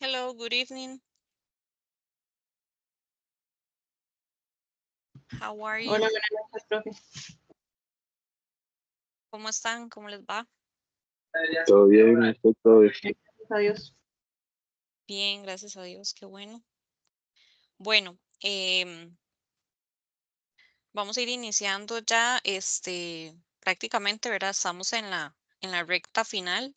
Hello, good evening. How are you? Hola, buenas noches, profe. ¿Cómo están? ¿Cómo les va? Todo bien, estoy todo bien. Gracias a Dios. Bien, gracias a Dios, qué bueno. Bueno, vamos a ir iniciando ya, prácticamente, ¿verdad? Estamos en la recta final.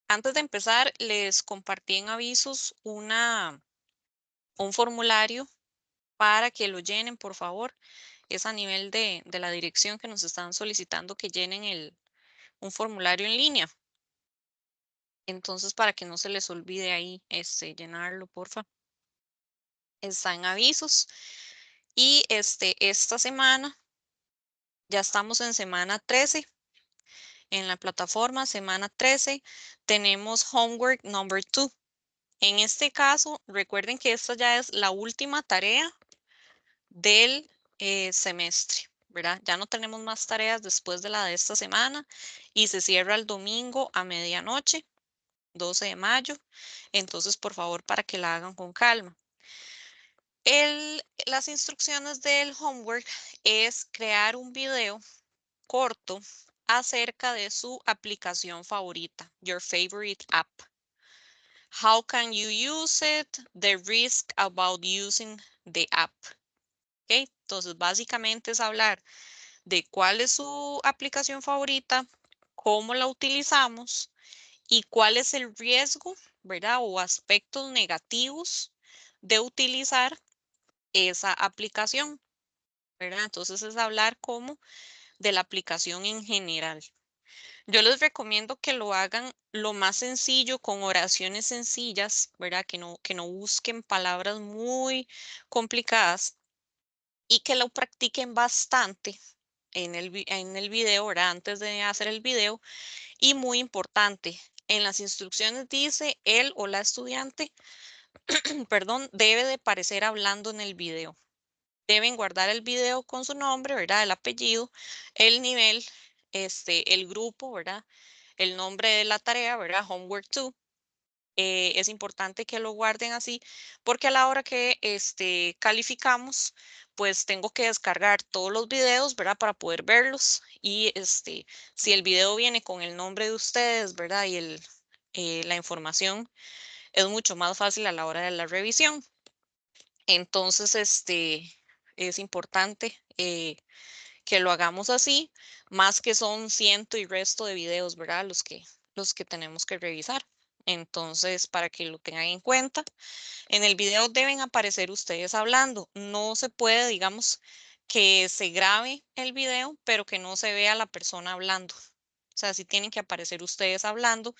Antes de empezar, les compartí en avisos un formulario para que lo llenen, por favor. Es a nivel de la dirección que nos están solicitando que llenen un formulario en línea. Entonces, para que no se les olvide ahí, llenarlo, porfa. Está en avisos. Y esta semana, ya estamos en semana 13, en la plataforma semana 13, tenemos homework number 2. En este caso, recuerden que esta ya es la última tarea del semestre, ¿verdad? Ya no tenemos más tareas después de la de esta semana y se cierra el domingo a medianoche, 12 de mayo. Entonces, por favor, para que la hagan con calma. Las instrucciones del homework es crear un video corto acerca de su aplicación favorita, your favorite app. How can you use it? The risk about using the app. ¿Okay? Entonces, básicamente es hablar de cuál es su aplicación favorita, cómo la utilizamos y cuál es el riesgo, ¿verdad? O aspectos negativos de utilizar esa aplicación, ¿verdad? Entonces es hablar como de la aplicación en general. Yo les recomiendo que lo hagan lo más sencillo, con oraciones sencillas, ¿verdad? Que no busquen palabras muy complicadas y que lo practiquen bastante en el video, ¿verdad? Antes de hacer el video. Y muy importante, en las instrucciones dice él o la estudiante, perdón, debe de parecer hablando en el video. Deben guardar el video con su nombre, ¿verdad? El apellido, el nivel, el grupo, ¿verdad? El nombre de la tarea, ¿verdad? Homework 2. Es importante que lo guarden así porque a la hora que calificamos, pues tengo que descargar todos los videos, ¿verdad? Para poder verlos y si el video viene con el nombre de ustedes, ¿verdad? Y la información es mucho más fácil a la hora de la revisión. Entonces, es importante que lo hagamos así, más que son ciento y resto de videos, ¿verdad? Los que tenemos que revisar. Entonces, para que lo tengan en cuenta, en el video deben aparecer ustedes hablando. No se puede, digamos, que se grabe el video, pero que no se vea la persona hablando. O sea, sí tienen que aparecer ustedes hablando.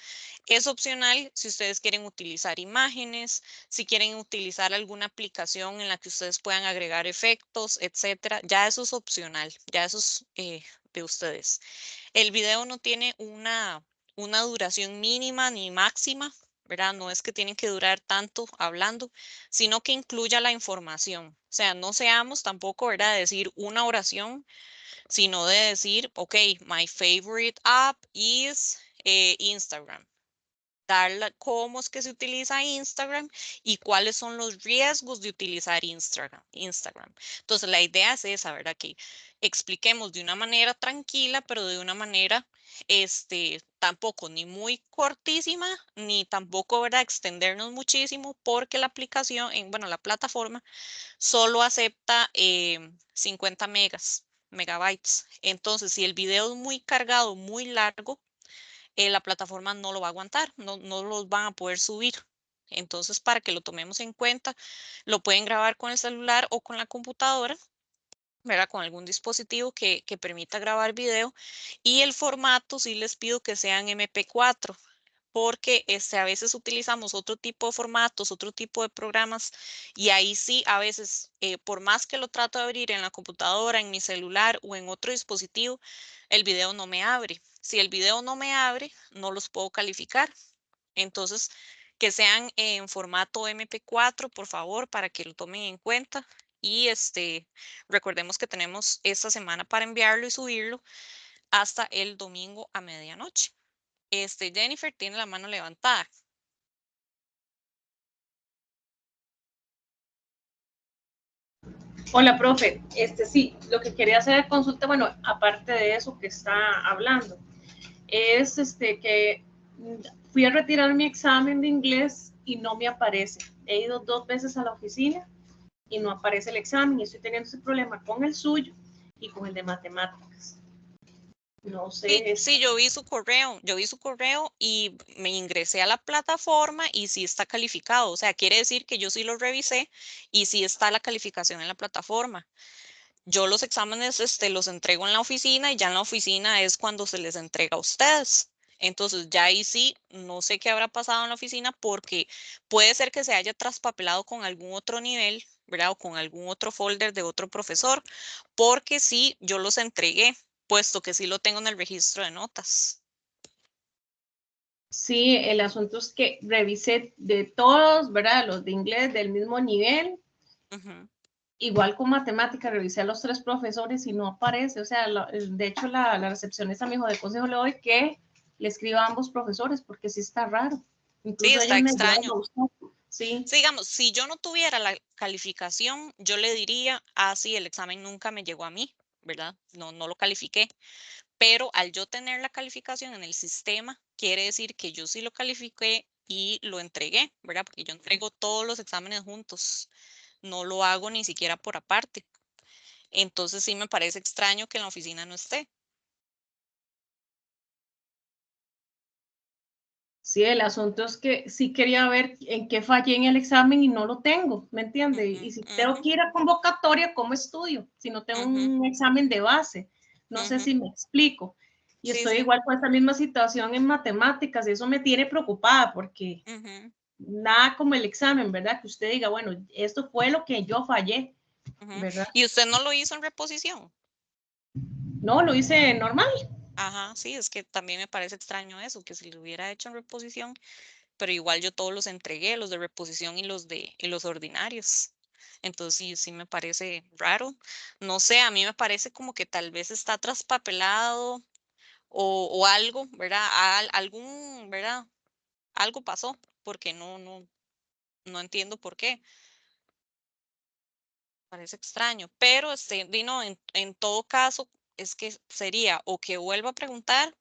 Es opcional si ustedes quieren utilizar imágenes, si quieren utilizar alguna aplicación en la que ustedes puedan agregar efectos, etcétera. Ya eso es opcional, ya eso es de ustedes. El video no tiene una duración mínima ni máxima, ¿verdad? No es que tienen que durar tanto hablando, sino que incluya la información. O sea, no seamos tampoco, ¿verdad? De decir una oración, sino de decir, ok, my favorite app is Instagram. Dar cómo es que se utiliza Instagram y cuáles son los riesgos de utilizar Instagram. Entonces, la idea es esa, ¿verdad? Que expliquemos de una manera tranquila, pero de una manera, tampoco ni muy cortísima, ni tampoco, ¿verdad? Extendernos muchísimo, porque la aplicación, bueno, la plataforma solo acepta 50 megabytes. Entonces, si el video es muy cargado, muy largo, la plataforma no lo va a aguantar, no los van a poder subir. Entonces, para que lo tomemos en cuenta, lo pueden grabar con el celular o con la computadora, ¿verdad? Con algún dispositivo que permita grabar video. Y el formato, sí les pido que sean MP4, porque a veces utilizamos otro tipo de formatos, otro tipo de programas, y ahí sí, a veces, por más que lo trato de abrir en la computadora, en mi celular o en otro dispositivo, el video no me abre. Si el video no me abre, no los puedo calificar. Entonces, que sean en formato MP4, por favor, para que lo tomen en cuenta. Y recordemos que tenemos esta semana para enviarlo y subirlo hasta el domingo a medianoche. Jennifer tiene la mano levantada. Hola, profe. Sí, lo que quería hacer de consulta, bueno, aparte de eso que está hablando, es que fui a retirar mi examen de inglés y no me aparece. He ido 2 veces a la oficina y no aparece el examen y estoy teniendo ese problema con el suyo y con el de matemáticas. No Sí, sé. sí, yo vi su correo y me ingresé a la plataforma y sí está calificado, o sea, quiere decir que yo sí lo revisé y sí está la calificación en la plataforma. Yo los exámenes, los entrego en la oficina y ya en la oficina es cuando se les entrega a ustedes. Entonces, ya ahí sí, no sé qué habrá pasado en la oficina porque puede ser que se haya traspapelado con algún otro nivel, ¿verdad? O con algún otro folder de otro profesor, porque sí, yo los entregué, puesto que sí lo tengo en el registro de notas. Sí, el asunto es que revisé de todos, ¿verdad? Los de inglés del mismo nivel. Ujú. Igual con matemáticas, revisé a los 3 profesores y no aparece. O sea, de hecho, la recepcionista me dijo, de consejo le doy que le escriba a ambos profesores porque sí está raro. Sí, Incluso está ellos me ayudaron extraño. a buscar. Sí, Sí, digamos, si yo no tuviera la calificación, yo le diría, ah, sí, el examen nunca me llegó a mí, ¿verdad? No, no lo califiqué. Pero al yo tener la calificación en el sistema, quiere decir que yo sí lo califiqué y lo entregué, ¿verdad? Porque yo entrego todos los exámenes juntos, no lo hago ni siquiera por aparte. Entonces sí me parece extraño que en la oficina no esté. sí, el asunto es que sí quería ver en qué fallé en el examen y no lo tengo, ¿me entiende? Ujú, Y si tengo ujú, que ir a convocatoria, ¿cómo estudio? Si no tengo ujú, un examen de base, no sé ujú. si me explico. Y Sí, estoy sí. igual con esta misma situación en matemáticas y eso me tiene preocupada porque Ujú, nada como el examen, ¿verdad? Que usted diga, bueno, esto fue lo que yo fallé, ujú. ¿verdad? ¿Y usted no lo hizo en reposición? No, lo hice normal. Ajá, sí, es que también me parece extraño eso, que si lo hubiera hecho en reposición, pero igual yo todos los entregué, los de reposición y los ordinarios. Entonces sí, sí me parece raro. No sé, a mí me parece como que tal vez está traspapelado o algo, ¿verdad? Algún, ¿verdad? Algo pasó, porque no entiendo por qué. Parece extraño. Pero Dino, en todo caso, es que sería o que vuelva a preguntar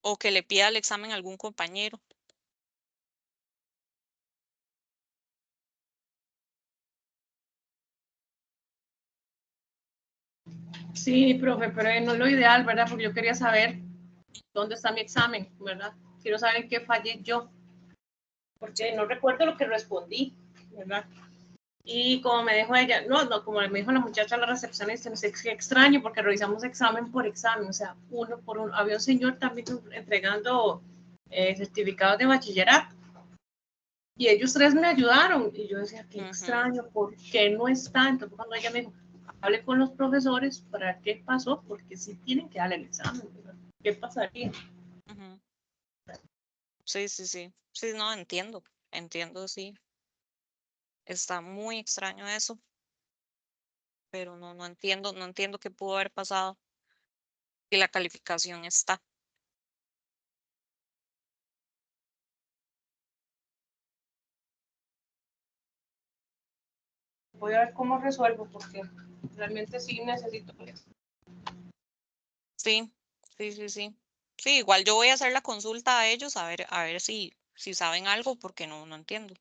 o que le pida el examen a algún compañero. Sí, profe, pero no es lo ideal, ¿verdad? Porque yo quería saber dónde está mi examen, ¿verdad? Quiero saber en qué fallé yo, porque no recuerdo lo que respondí, ¿verdad? Y como me dijo ella, como me dijo la muchacha, la recepcionista, no sé qué extraño, porque revisamos examen por examen, o sea, uno por uno. Había un señor también entregando certificados de bachillerato y ellos 3 me ayudaron y yo decía, qué Ujú, extraño, ¿por qué no está? Entonces cuando ella me dijo, hable con los profesores para ver qué pasó, porque sí tienen que darle el examen, ¿verdad? ¿Qué pasaría? ujú. Sí, sí, sí. Sí, no, entiendo, sí. Está muy extraño eso, pero no entiendo qué pudo haber pasado y la calificación está. Voy a ver cómo resuelvo, porque realmente sí necesito eso. Sí, sí, sí, sí. Sí, igual yo voy a hacer la consulta a ellos a ver si saben algo, porque no entiendo.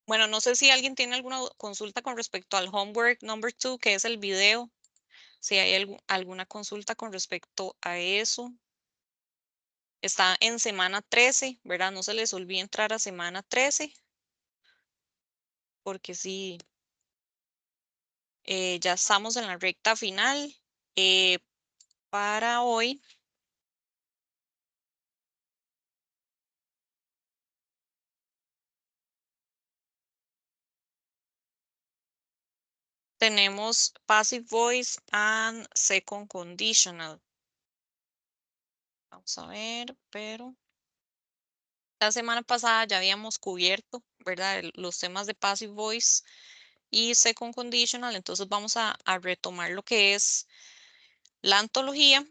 Bueno, no sé si alguien tiene alguna consulta con respecto al homework number 2, que es el video. Si hay alguna consulta con respecto a eso. Está en semana 13, ¿verdad? No se les olvide entrar a semana 13, porque sí, ya estamos en la recta final. Eh, para hoy tenemos Passive Voice and Second Conditional. Vamos a ver, pero la semana pasada ya habíamos cubierto, ¿verdad? Los temas de Passive Voice y Second Conditional, entonces vamos a retomar lo que es la antología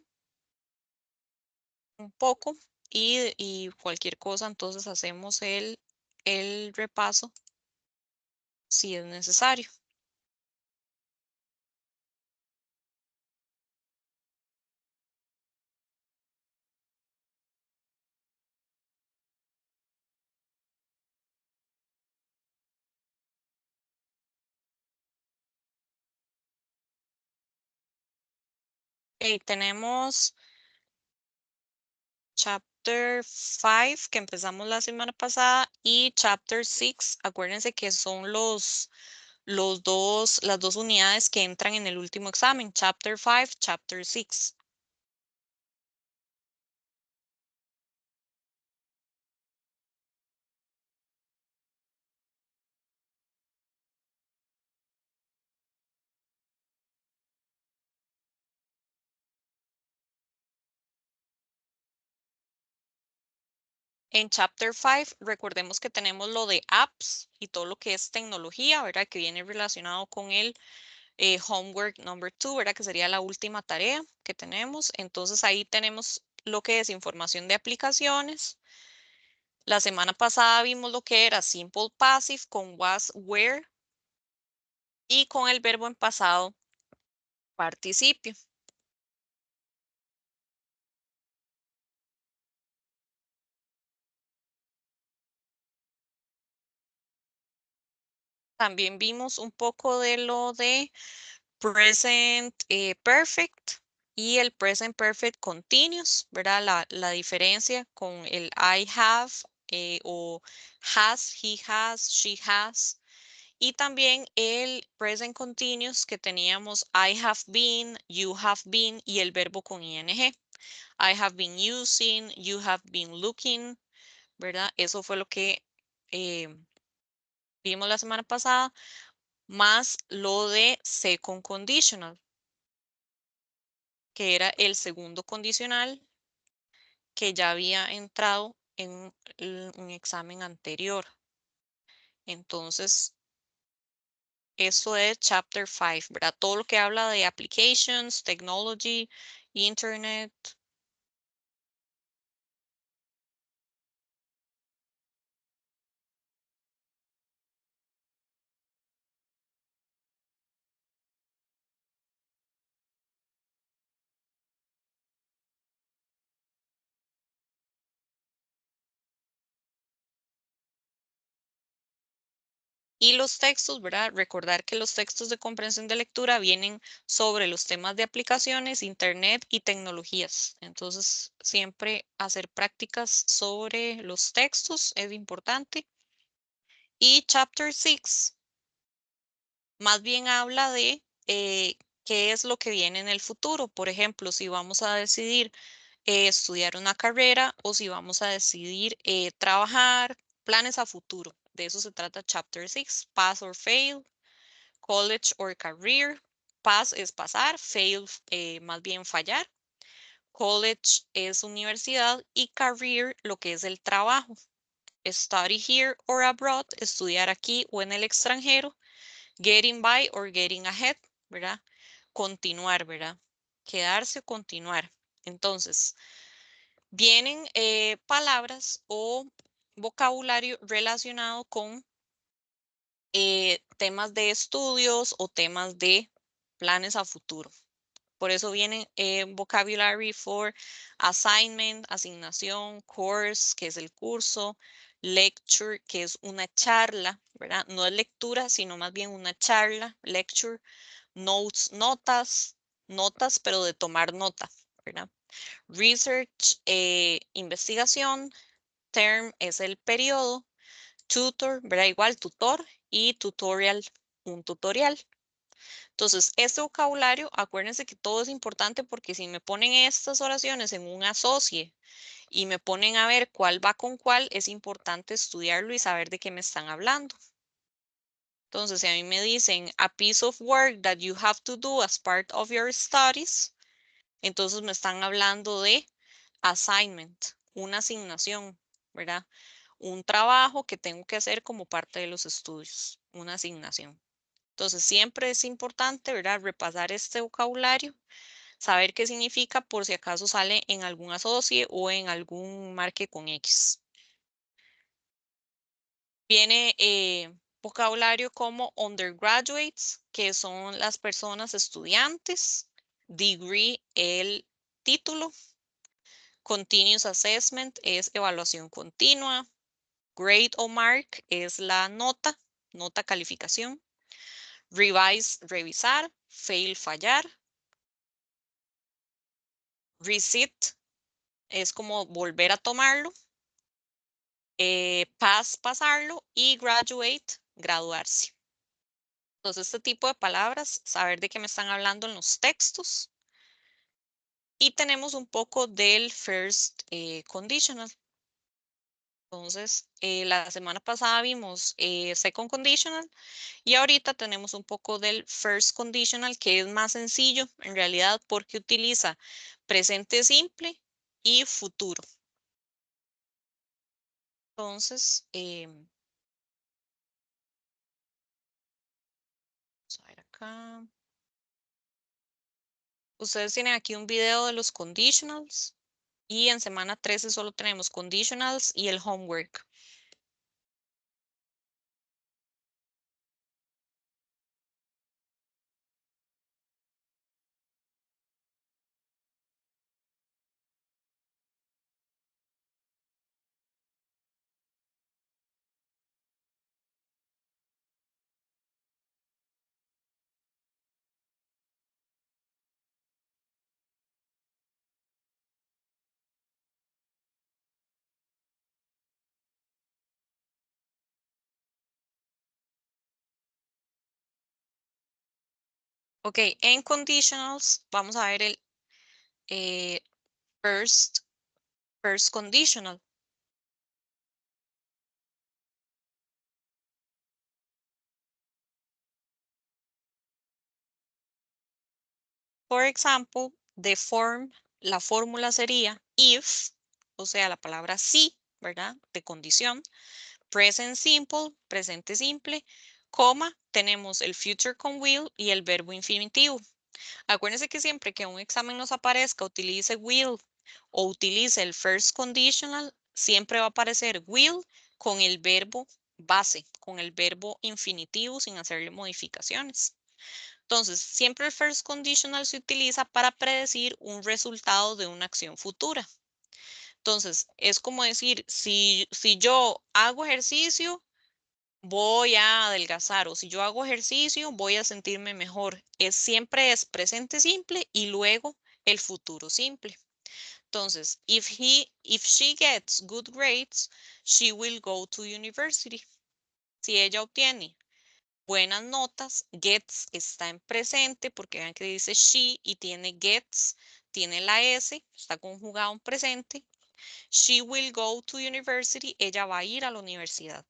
un poco y cualquier cosa, entonces hacemos el repaso si es necesario. Tenemos Chapter 5 que empezamos la semana pasada y Chapter 6, acuérdense que son las dos unidades que entran en el último examen, Chapter 5, Chapter 6. En Chapter 5, recordemos que tenemos lo de apps y todo lo que es tecnología, ¿verdad? Que viene relacionado con el homework number 2, ¿verdad? Que sería la última tarea que tenemos. Entonces ahí tenemos lo que es información de aplicaciones. La semana pasada vimos lo que era simple passive con was, were y con el verbo en pasado participio. También vimos un poco de lo de present perfect y el present perfect continuous, ¿verdad? La diferencia con el I have o has, he has, she has. Y también el present continuous que teníamos I have been, you have been y el verbo con ing. I have been using, you have been looking, ¿verdad? Eso fue lo que eh, vimos la semana pasada, más lo de second conditional, que era el segundo condicional que ya había entrado en un examen anterior. Entonces, eso es Chapter 5, ¿verdad? Todo lo que habla de applications, technology, internet. Y los textos, ¿verdad? Recordar que los textos de comprensión de lectura vienen sobre los temas de aplicaciones, internet y tecnologías. Entonces, siempre hacer prácticas sobre los textos es importante. Y Chapter 6 más bien habla de qué es lo que viene en el futuro. Por ejemplo, si vamos a decidir estudiar una carrera o si vamos a decidir trabajar, planes a futuro. De eso se trata Chapter 6, Pass or Fail, College or Career. Pass es pasar, fail más bien fallar. College es universidad y career lo que es el trabajo. Study here or abroad, estudiar aquí o en el extranjero. Getting by or getting ahead, ¿verdad? Continuar, ¿verdad? Quedarse o continuar. Entonces, vienen palabras o vocabulario relacionado con temas de estudios o temas de planes a futuro. Por eso viene vocabulary for assignment, asignación, course, que es el curso, lecture, que es una charla, ¿verdad? No es lectura, sino más bien una charla, lecture, notes, notas, notas, pero de tomar nota, ¿verdad? Research, investigación, term es el periodo, tutor, ¿verdad? Igual tutor y tutorial, un tutorial. Entonces, este vocabulario, acuérdense que todo es importante porque si me ponen estas oraciones en un asocie y me ponen a ver cuál va con cuál, es importante estudiarlo y saber de qué me están hablando. Entonces, si a mí me dicen a piece of work that you have to do as part of your studies, entonces me están hablando de assignment, una asignación, ¿verdad? Un trabajo que tengo que hacer como parte de los estudios, una asignación. Entonces, siempre es importante, ¿verdad? Repasar este vocabulario, saber qué significa por si acaso sale en algún asocie o en algún marque con X. Viene vocabulario como undergraduates, que son las personas estudiantes, degree, el título, continuous assessment es evaluación continua, grade o mark es la nota, calificación, revise, revisar, fail, fallar, resit es como volver a tomarlo, pass, pasarlo y graduate, graduarse. Entonces, este tipo de palabras, saber de qué me están hablando en los textos. Y tenemos un poco del first conditional. Entonces, la semana pasada vimos second conditional y ahorita tenemos un poco del first conditional, que es más sencillo en realidad porque utiliza presente simple y futuro. Entonces, vamos a ver acá. Ustedes tienen aquí un video de los conditionals y en semana 13 solo tenemos conditionals y el homework. Ok, en conditionals vamos a ver el first conditional. For example, la fórmula sería if, o sea, la palabra si, ¿verdad? De condición, present simple, presente simple, coma, tenemos el future con will y el verbo infinitivo. Acuérdense que siempre que un examen nos aparezca, utilice will o utilice el first conditional, siempre va a aparecer will con el verbo base, con el verbo infinitivo sin hacerle modificaciones. Entonces, siempre el first conditional se utiliza para predecir un resultado de una acción futura. Entonces, es como decir, si yo hago ejercicio, voy a adelgazar, o si yo hago ejercicio, voy a sentirme mejor. Siempre es presente simple y luego el futuro simple. Entonces, if she gets good grades, she will go to university. Si ella obtiene buenas notas, gets está en presente porque vean que dice she y tiene gets, tiene la S, está conjugado en presente. She will go to university, ella va a ir a la universidad.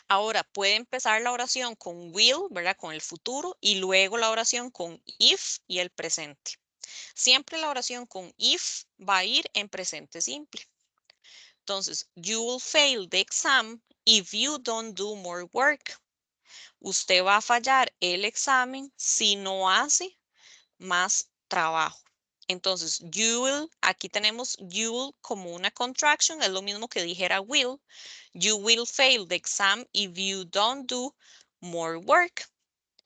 Ahora puede empezar la oración con will, ¿verdad? Con el futuro y luego la oración con if y el presente. Siempre la oración con if va a ir en presente simple. Entonces, you will fail the exam if you don't do more work. Usted va a fallar el examen si no hace más trabajo. Entonces, you will, aquí tenemos you will como una contraction, es lo mismo que dijera will. You will fail the exam if you don't do more work.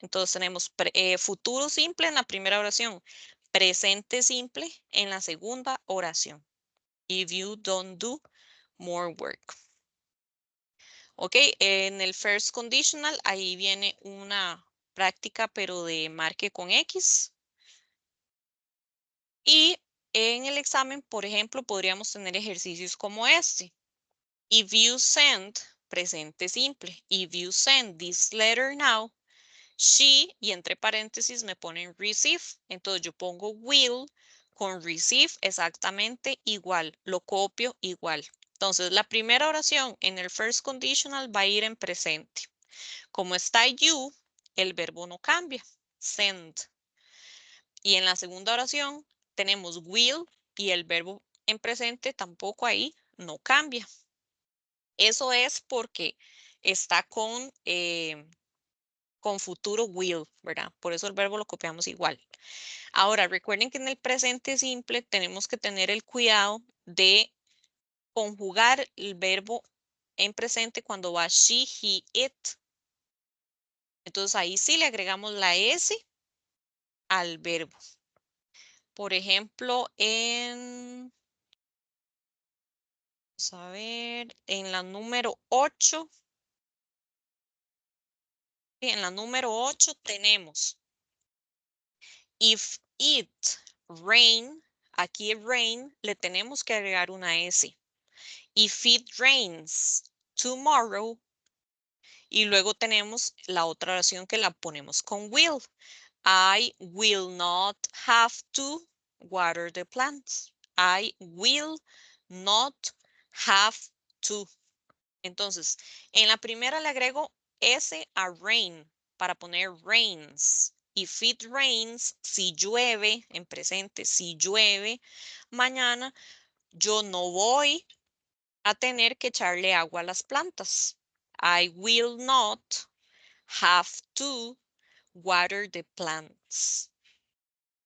Entonces tenemos futuro simple en la primera oración, presente simple en la segunda oración. If you don't do more work. Ok, en el first conditional, ahí viene una práctica, pero de marque con X. Y en el examen, por ejemplo, podríamos tener ejercicios como este. If you send, presente simple, if you send this letter now, she, y entre paréntesis me ponen receive. Entonces yo pongo will con receive exactamente igual, lo copio igual. Entonces la primera oración en el first conditional va a ir en presente. Como está you, el verbo no cambia, send. Y en la segunda oración tenemos will y el verbo en presente tampoco ahí no cambia. Eso es porque está con futuro will, ¿verdad? Por eso el verbo lo copiamos igual. Ahora, recuerden que en el presente simple tenemos que tener el cuidado de conjugar el verbo en presente cuando va she, he, it. Entonces ahí sí le agregamos la S al verbo. Por ejemplo, vamos a ver, en la número 8. En la número 8 tenemos if it rain, aquí rain le tenemos que agregar una S. If it rains tomorrow. Y luego tenemos la otra oración que la ponemos con will. I will not have to water the plants. I will not have to. Entonces, en la primera le agrego S a rain para poner rains. If it rains, si llueve, en presente, si llueve, mañana yo no voy a tener que echarle agua a las plantas. I will not have to water the plants.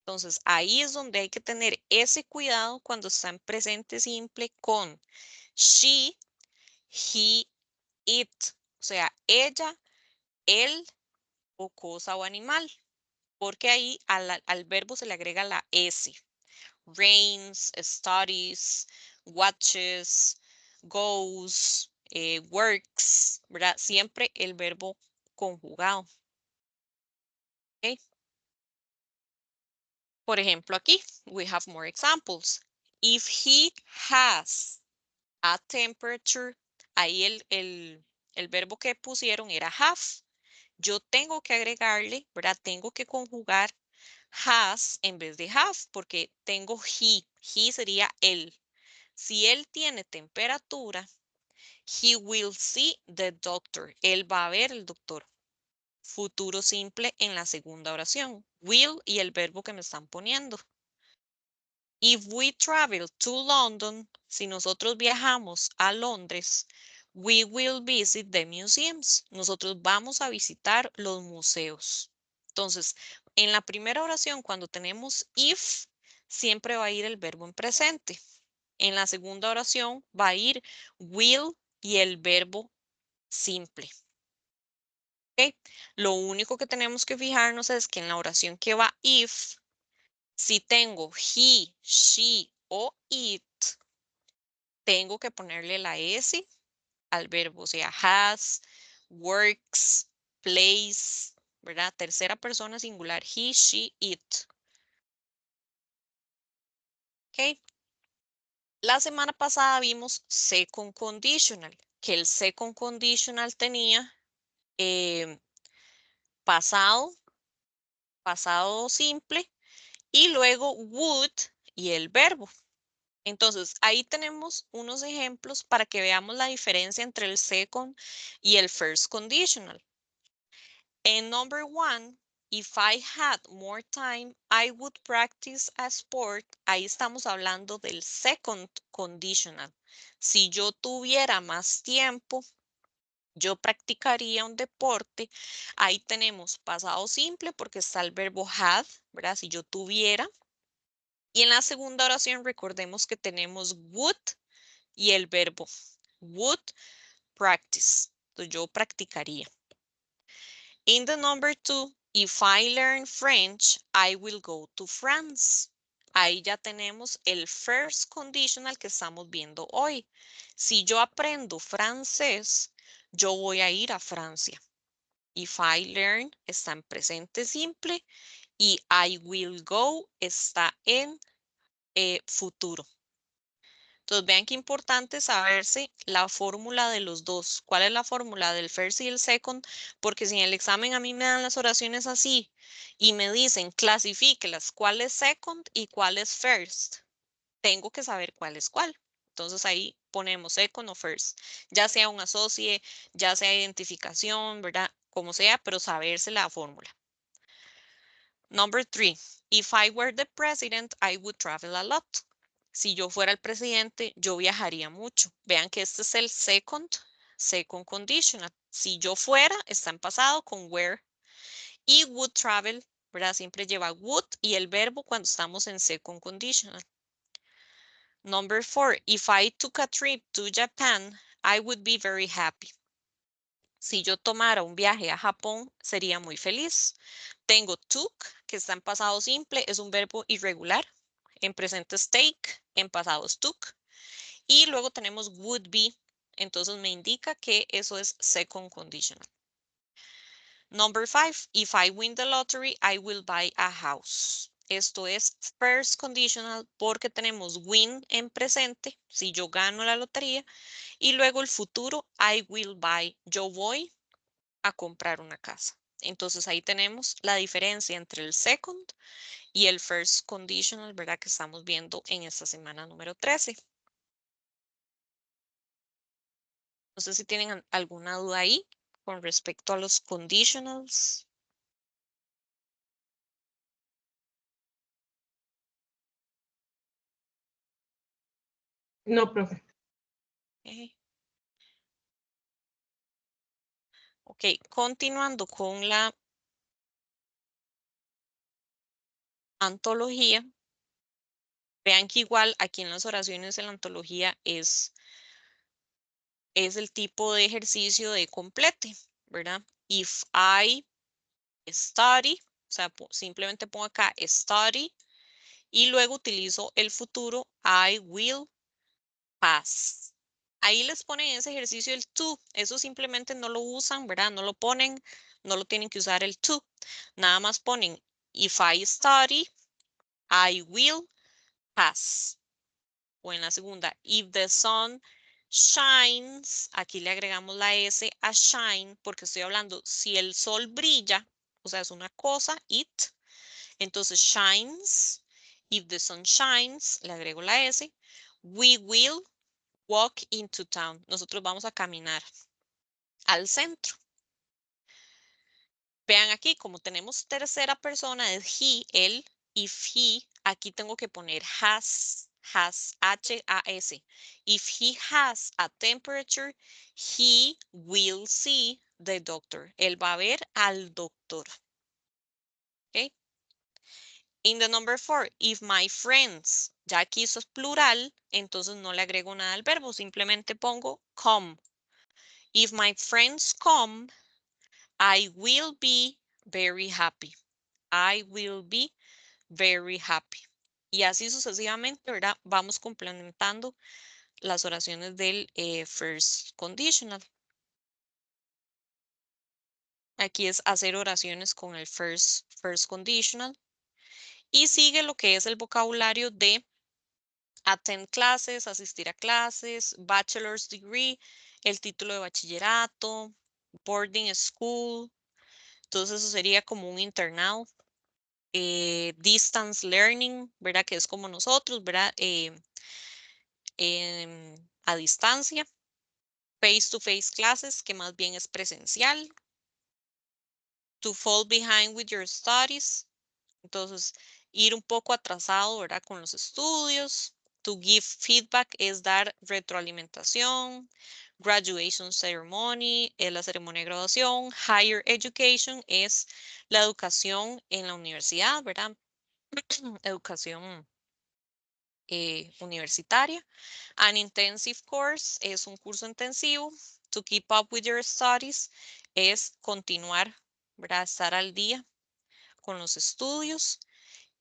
Entonces, ahí es donde hay que tener ese cuidado cuando está en presente simple con she, he, it. O sea, ella, él o cosa o animal. Porque ahí al verbo se le agrega la S. Rains, studies, watches, goes, works, ¿verdad? Siempre el verbo conjugado. ¿Okay? Por ejemplo, aquí, we have more examples. If he has a temperature, ahí el verbo que pusieron era have. Yo tengo que agregarle, ¿verdad? Tengo que conjugar has en vez de have, porque tengo he. He sería él. Si él tiene temperatura, he will see the doctor. Él va a ver el doctor. Futuro simple en la segunda oración. Will y el verbo que me están poniendo. If we travel to London, si nosotros viajamos a Londres, we will visit the museums. Nosotros vamos a visitar los museos. Entonces, en la primera oración, cuando tenemos if, siempre va a ir el verbo en presente. En la segunda oración va a ir will y el verbo simple. ¿Okay? Lo único que tenemos que fijarnos es que en la oración que va if, si tengo he, she o it, tengo que ponerle la S al verbo, o sea, has, works, plays, ¿verdad? Tercera persona singular, he, she, it. ¿Ok? La semana pasada vimos second conditional, que el second conditional tenía pasado, pasado simple, y luego would y el verbo. Entonces, ahí tenemos unos ejemplos para que veamos la diferencia entre el second y el first conditional. En number 1, if I had more time, I would practice a sport. Ahí estamos hablando del second conditional. Si yo tuviera más tiempo, yo practicaría un deporte. Ahí tenemos pasado simple porque está el verbo had, ¿verdad? Si yo tuviera. Y en la segunda oración recordemos que tenemos would y el verbo would practice. Entonces yo practicaría. In the number 2, if I learn French, I will go to France. Ahí ya tenemos el first conditional que estamos viendo hoy. Si yo aprendo francés, yo voy a ir a Francia. If I learn está en presente simple y I will go está en futuro. Entonces vean qué importante saberse la fórmula de los dos. ¿Cuál es la fórmula del first y el second? Porque si en el examen a mí me dan las oraciones así y me dicen clasifíquelas, cuál es second y cuál es first, tengo que saber cuál es cuál. Entonces ahí ponemos second o first, ya sea un asocie, ya sea identificación, ¿verdad? Como sea, pero saberse la fórmula. Number 3, if I were the president, I would travel a lot. Si yo fuera el presidente, yo viajaría mucho. Vean que este es el second conditional. Si yo fuera, está en pasado con were. Y would travel, ¿verdad? Siempre lleva would y el verbo cuando estamos en second conditional. Number 4, if I took a trip to Japan, I would be very happy. Si yo tomara un viaje a Japón, sería muy feliz. Tengo took, que está en pasado simple, es un verbo irregular. En presente es take, en pasado es took. Y luego tenemos would be, entonces me indica que eso es second conditional. Number 5, if I win the lottery, I will buy a house. Esto es first conditional porque tenemos win en presente, si yo gano la lotería, y luego el futuro, I will buy, yo voy a comprar una casa. Entonces ahí tenemos la diferencia entre el second y el first conditional, ¿verdad? Que estamos viendo en esta semana número 13. No sé si tienen alguna duda ahí con respecto a los conditionals. No, profe. Ok, continuando con la antología. Vean que igual aquí en las oraciones en la antología es el tipo de ejercicio de complete, ¿verdad? If I study, o sea, simplemente pongo acá study y luego utilizo el futuro I will pass. Ahí les ponen ese ejercicio el to, eso simplemente no lo usan, ¿verdad? No lo ponen, no lo tienen que usar el to. Nada más ponen if I study, I will pass. O en la segunda, if the sun shines, aquí le agregamos la S a shine porque estoy hablando, si el sol brilla, o sea, es una cosa, it, entonces shines, if the sun shines, le agrego la S, we will walk into town. Nosotros vamos a caminar al centro. Vean aquí, como tenemos tercera persona, es he, él, if he, aquí tengo que poner has, H-A-S. If he has a temperature, he will see the doctor. Él va a ver al doctor. Okay. In the number 4, if my friends, ya aquí eso es plural, entonces no le agrego nada al verbo, simplemente pongo come. If my friends come, I will be very happy. I will be very happy. Y así sucesivamente, ¿verdad? Vamos complementando las oraciones del first conditional. Aquí es hacer oraciones con el first conditional. Y sigue lo que es el vocabulario de attend clases, asistir a clases, bachelor's degree, el título de bachillerato, boarding school. Entonces eso sería como un internado. Distance learning, ¿verdad? Que es como nosotros, ¿verdad? A distancia. Face to face classes, que más bien es presencial. To fall behind with your studies. Entonces, ir un poco atrasado, ¿verdad? Con los estudios. To give feedback es dar retroalimentación. Graduation ceremony es la ceremonia de graduación. Higher education es la educación en la universidad, ¿verdad? Educación universitaria. An intensive course es un curso intensivo. To keep up with your studies es continuar, ¿verdad? Estar al día con los estudios.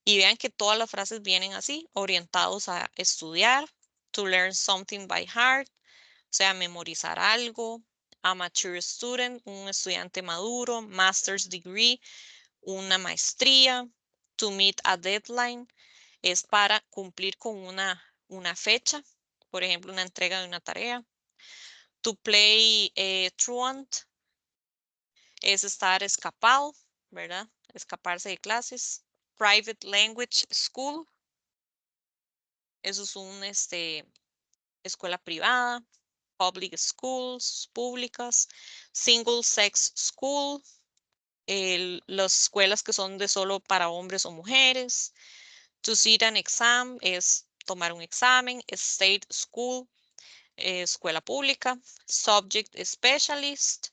Y vean que todas las frases vienen así, orientados a estudiar. To learn something by heart, o sea, memorizar algo. A mature student, un estudiante maduro. Master's degree, una maestría. To meet a deadline, es para cumplir con una fecha, por ejemplo, una entrega de una tarea. To play truant es estar escapado, ¿verdad? Escaparse de clases. Private language school, eso es una escuela privada. Public schools, públicas. Single sex school, las escuelas que son de solo para hombres o mujeres. To sit an exam es tomar un examen. State school, escuela pública. Subject specialist,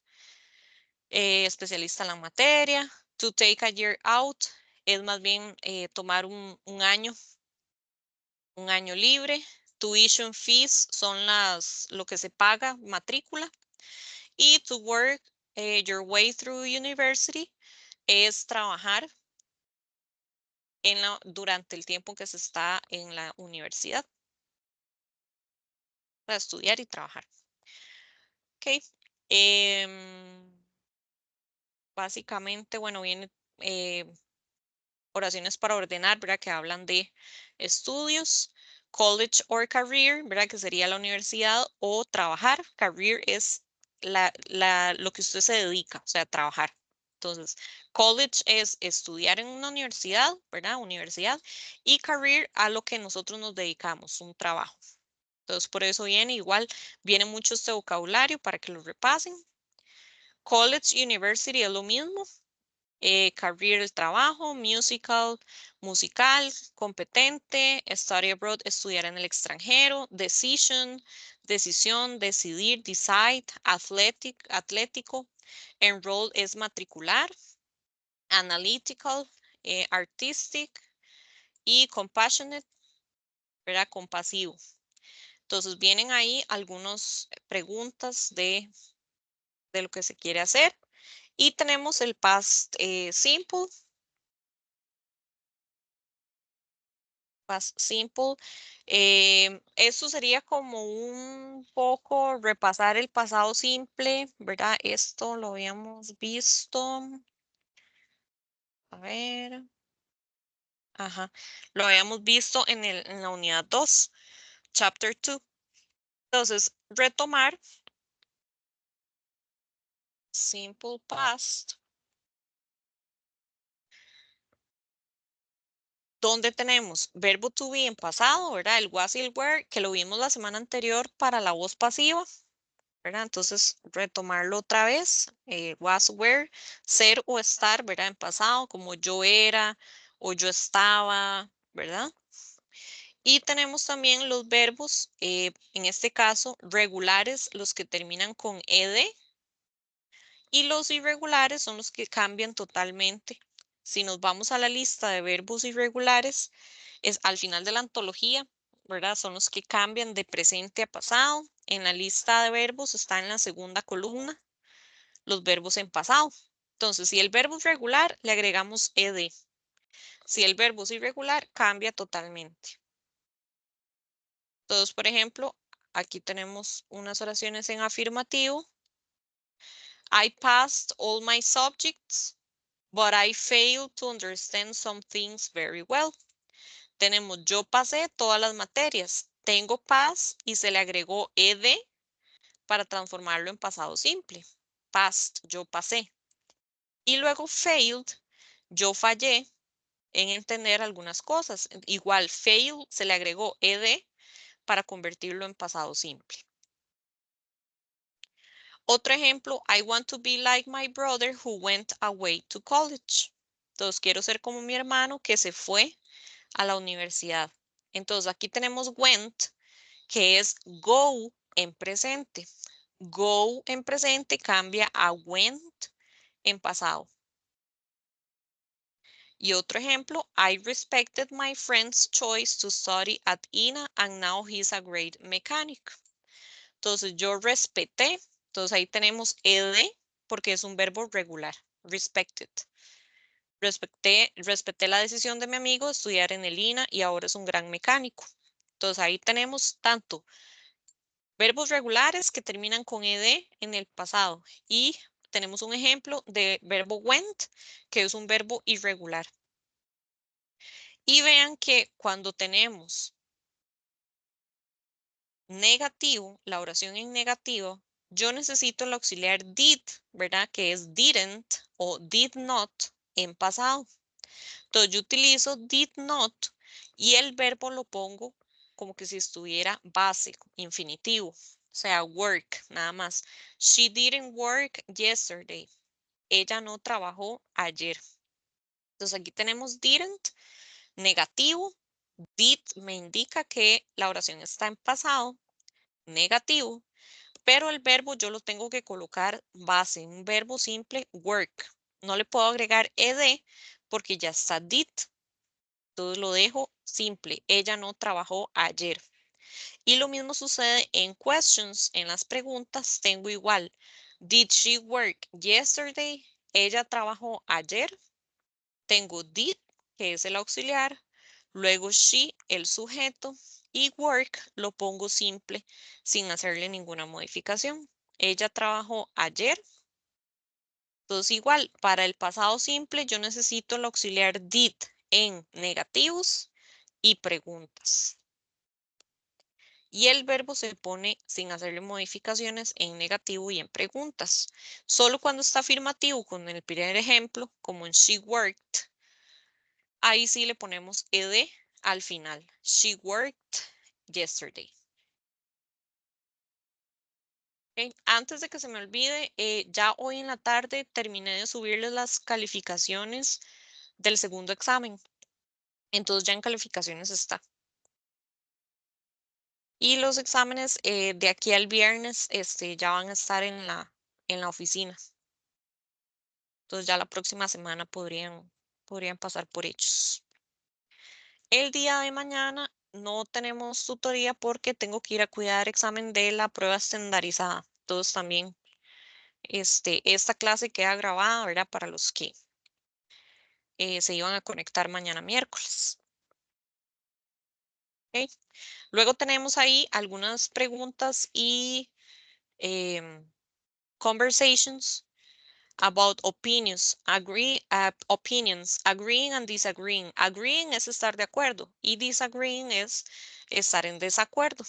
especialista en la materia. To take a year out es más bien tomar un año libre. Tuition fees son lo que se paga, matrícula. Y to work your way through university es trabajar durante el tiempo que se está en la universidad. Para estudiar y trabajar. Ok. Básicamente, bueno, viene oraciones para ordenar, ¿verdad? Que hablan de estudios, college or career, ¿verdad? Que sería la universidad o trabajar. Career es lo que usted se dedica, o sea, trabajar. Entonces, college es estudiar en una universidad, ¿verdad? Universidad. Y career a lo que nosotros nos dedicamos, un trabajo. Entonces, por eso viene mucho este vocabulario para que lo repasen. College, university es lo mismo. Career, el trabajo, musical, musical, competente, study abroad, estudiar en el extranjero, decision, decisión, decidir, decide, atlético, enroll es matricular, analytical, artistic y compassionate, ¿verdad? Compasivo. Entonces vienen ahí algunas preguntas de lo que se quiere hacer. Y tenemos el past simple. Past simple. Esto sería como un poco repasar el pasado simple, ¿verdad? Esto lo habíamos visto. A ver. Ajá. Lo habíamos visto en la unidad 2, chapter 2. Entonces, retomar. Simple past. Donde tenemos verbo to be en pasado, ¿verdad? El was y el were, que lo vimos la semana anterior para la voz pasiva, ¿verdad? Entonces, retomarlo otra vez, was, were, ser o estar, ¿verdad? En pasado, como yo era o yo estaba, ¿verdad? Y tenemos también los verbos, en este caso, regulares, los que terminan con ed, y los irregulares son los que cambian totalmente. Si nos vamos a la lista de verbos irregulares, es al final de la antología, ¿verdad? Son los que cambian de presente a pasado. En la lista de verbos está en la segunda columna los verbos en pasado. Entonces, si el verbo es regular, le agregamos ed. Si el verbo es irregular, cambia totalmente. Entonces, por ejemplo, aquí tenemos unas oraciones en afirmativo. I passed all my subjects, but I failed to understand some things very well. Tenemos yo pasé todas las materias. Tengo pass y se le agregó ed para transformarlo en pasado simple. Past, yo pasé. Y luego failed, yo fallé en entender algunas cosas. Igual fail se le agregó ed para convertirlo en pasado simple. Otro ejemplo, I want to be like my brother who went away to college. Entonces, quiero ser como mi hermano que se fue a la universidad. Entonces, aquí tenemos went, que es go en presente. Go en presente cambia a went en pasado. Y otro ejemplo, I respected my friend's choice to study at INA and now he's a great mechanic. Entonces, yo respeté. Entonces, ahí tenemos ed porque es un verbo regular. Respected. Respeté la decisión de mi amigo de estudiar en el INA y ahora es un gran mecánico. Entonces, ahí tenemos tanto verbos regulares que terminan con ed en el pasado y tenemos un ejemplo de verbo went, que es un verbo irregular. Y vean que cuando tenemos negativo, la oración en negativo, yo necesito el auxiliar did, ¿verdad? Que es didn't o did not en pasado. Entonces yo utilizo did not y el verbo lo pongo como que si estuviera básico, infinitivo. O sea, work, nada más. She didn't work yesterday. Ella no trabajó ayer. Entonces aquí tenemos didn't, negativo. Did me indica que la oración está en pasado, negativo, pero el verbo yo lo tengo que colocar base, un verbo simple, work. No le puedo agregar ed porque ya está did. Entonces lo dejo simple. Ella no trabajó ayer. Y lo mismo sucede en questions, en las preguntas, tengo igual. Did she work yesterday? Ella trabajó ayer. Tengo did, que es el auxiliar. Luego she, el sujeto. Y work lo pongo simple, sin hacerle ninguna modificación. Ella trabajó ayer. Entonces, igual, para el pasado simple, yo necesito el auxiliar did en negativos y preguntas. Y el verbo se pone sin hacerle modificaciones en negativo y en preguntas. Solo cuando está afirmativo, con el primer ejemplo, como en she worked, ahí sí le ponemos ed al final. She worked yesterday. Okay. Antes de que se me olvide, ya hoy en la tarde terminé de subirles las calificaciones del segundo examen. Entonces ya en calificaciones está. Y los exámenes de aquí al viernes ya van a estar en la oficina. Entonces ya la próxima semana podrían pasar por ellos. El día de mañana no tenemos tutoría porque tengo que ir a cuidar examen de la prueba estandarizada. Entonces también esta clase queda grabada, ¿verdad? Para los que se iban a conectar mañana miércoles. Okay. Luego tenemos ahí algunas preguntas y conversations about opinions, opinions, agreeing and disagreeing. Agreeing es estar de acuerdo y disagreeing es estar en desacuerdo.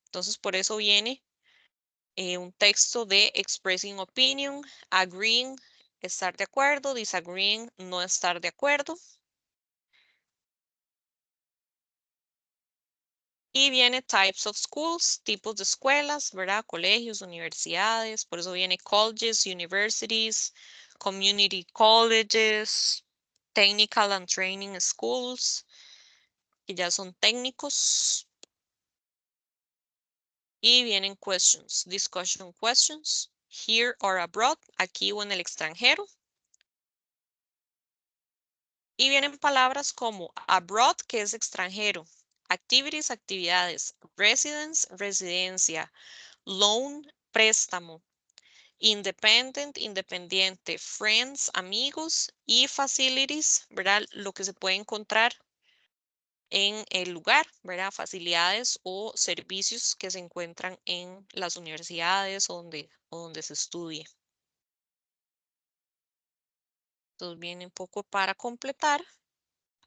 Entonces, por eso viene un texto de expressing opinion, agreeing, estar de acuerdo, disagreeing, no estar de acuerdo. Y viene types of schools, tipos de escuelas, ¿verdad? Colegios, universidades, por eso viene colleges, universities, community colleges, technical and training schools, que ya son técnicos. Y vienen questions, discussion questions, here or abroad, aquí o en el extranjero. Y vienen palabras como abroad, que es extranjero, activities, actividades, residence, residencia, loan, préstamo, independent, independiente, friends, amigos y facilities, ¿verdad? Lo que se puede encontrar en el lugar, ¿verdad? Facilidades o servicios que se encuentran en las universidades o donde se estudie. Entonces viene un poco para completar.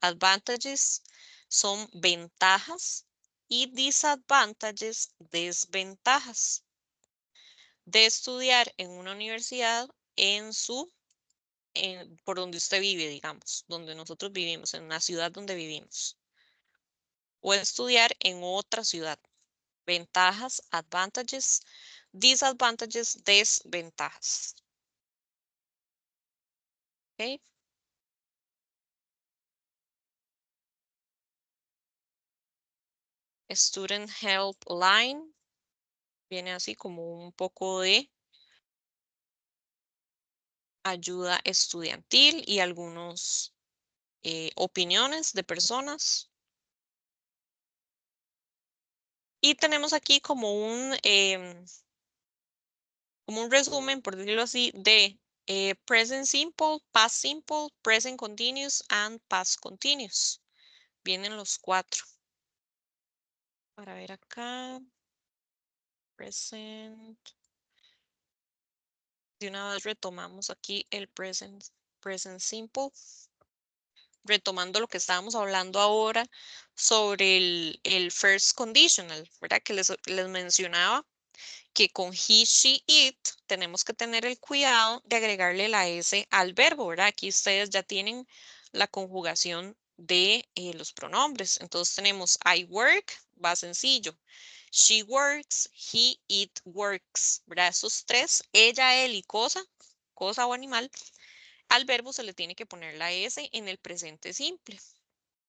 Advantages son ventajas y disadvantages, desventajas de estudiar en una universidad por donde usted vive, digamos, donde nosotros vivimos, en una ciudad donde vivimos. O estudiar en otra ciudad. Ventajas, advantages, disadvantages, desventajas. ¿Ok? Student Help Line. Viene así como un poco de ayuda estudiantil y algunos opiniones de personas. Y tenemos aquí como un resumen, por decirlo así, de present simple, past simple, present continuous, and past continuous. Vienen los 4. Para ver acá. Present. De una vez retomamos aquí el present simple. Retomando lo que estábamos hablando ahora sobre el first conditional, ¿verdad? Que les mencionaba que con he, she, it tenemos que tener el cuidado de agregarle la S al verbo, ¿verdad? Aquí ustedes ya tienen la conjugación de los pronombres. Entonces tenemos I work, va sencillo. She works, he, it works, ¿verdad? Esos 3, ella, él y cosa o animal, al verbo se le tiene que poner la S en el presente simple.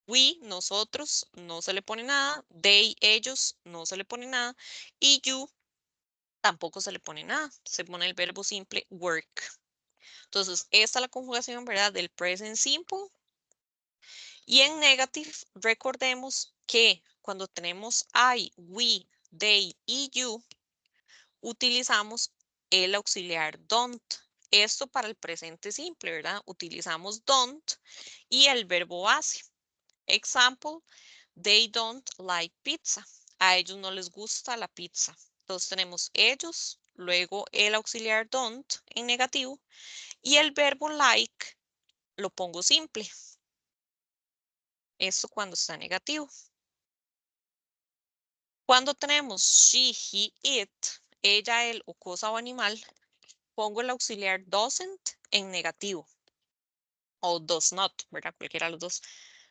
We, nosotros, no se le pone nada. They, ellos, no se le pone nada. Y you, tampoco se le pone nada. Se pone el verbo simple work. Entonces, esta es la conjugación, ¿verdad? Del present simple. Y en negative, recordemos que cuando tenemos I, we, they y you, utilizamos el auxiliar don't. Esto para el presente simple, ¿verdad? Utilizamos don't y el verbo base. Example, they don't like pizza. A ellos no les gusta la pizza. Entonces tenemos ellos, luego el auxiliar don't en negativo y el verbo like lo pongo simple. Esto cuando está negativo. Cuando tenemos she, he, it, ella, él o cosa o animal, pongo el auxiliar doesn't en negativo. O does not, ¿verdad? Cualquiera de los dos.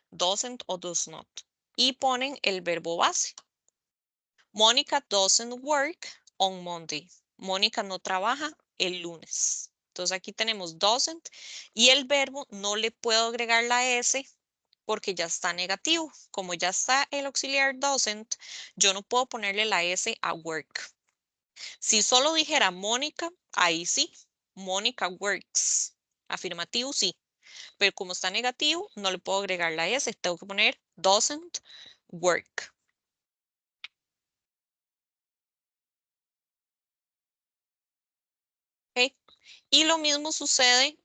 Doesn't o does not. Y ponen el verbo base. Mónica doesn't work on Monday. Mónica no trabaja el lunes. Entonces aquí tenemos doesn't y el verbo no le puedo agregar la S porque ya está negativo. Como ya está el auxiliar doesn't, yo no puedo ponerle la S a work. Si solo dijera Mónica, ahí sí. Mónica works. Afirmativo, sí. Pero como está negativo, no le puedo agregar la S. Tengo que poner doesn't work. ¿Okay? Y lo mismo sucede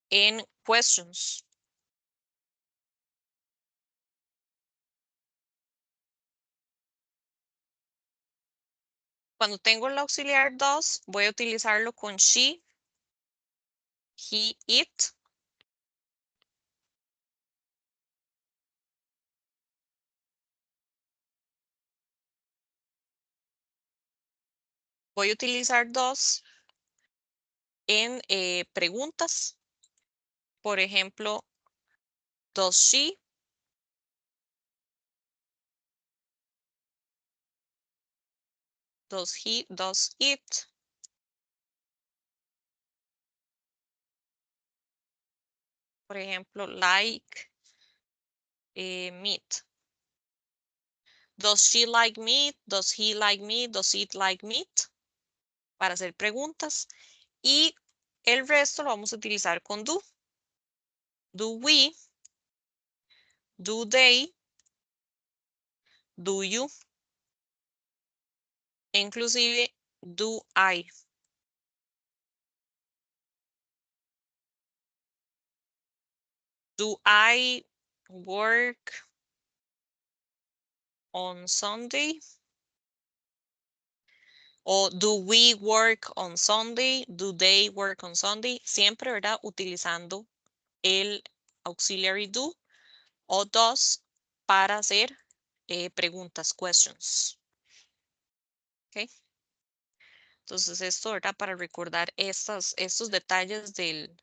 en questions. Cuando tengo el auxiliar does, voy a utilizarlo con she, he, it. Voy a utilizar does en preguntas. Por ejemplo, does she? Does he? Does it? Por ejemplo, like meat. Does she like meat? Does he like meat? Does it like meat? Para hacer preguntas. Y el resto lo vamos a utilizar con do. Do we? Do they? Do you? Inclusive, do I? Do I work on Sunday? O do we work on Sunday? Do they work on Sunday? Siempre, ¿verdad? Utilizando el auxiliary do o does para hacer preguntas, questions. ¿Ok? Entonces esto, ¿verdad? Para recordar estos detalles del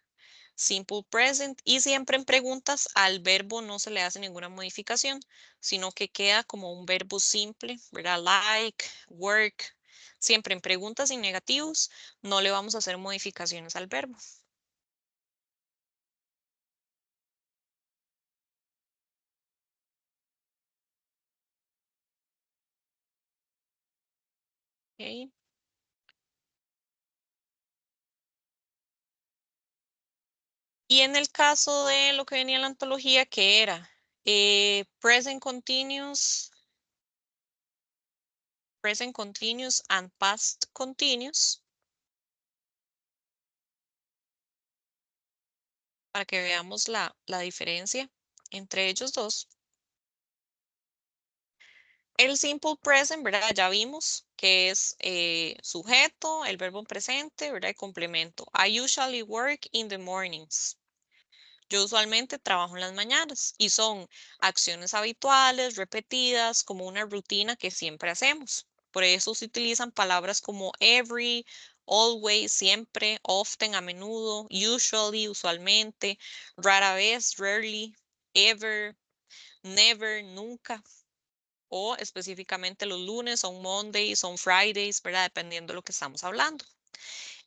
simple present y siempre en preguntas al verbo no se le hace ninguna modificación, sino que queda como un verbo simple, ¿verdad? Like, work. Siempre en preguntas y negativos no le vamos a hacer modificaciones al verbo. Okay. Y en el caso de lo que venía en la antología, que era present continuous and past continuous, para que veamos la diferencia entre ellos dos. El simple present, ¿verdad? Ya vimos que es sujeto, el verbo presente, ¿verdad? Y complemento. I usually work in the mornings. Yo usualmente trabajo en las mañanas y son acciones habituales, repetidas, como una rutina que siempre hacemos. Por eso se utilizan palabras como every, always, siempre, often, a menudo, usually, usualmente, rara vez, rarely, ever, never, nunca, o específicamente los lunes, son Mondays, son Fridays, ¿verdad? Dependiendo de lo que estamos hablando.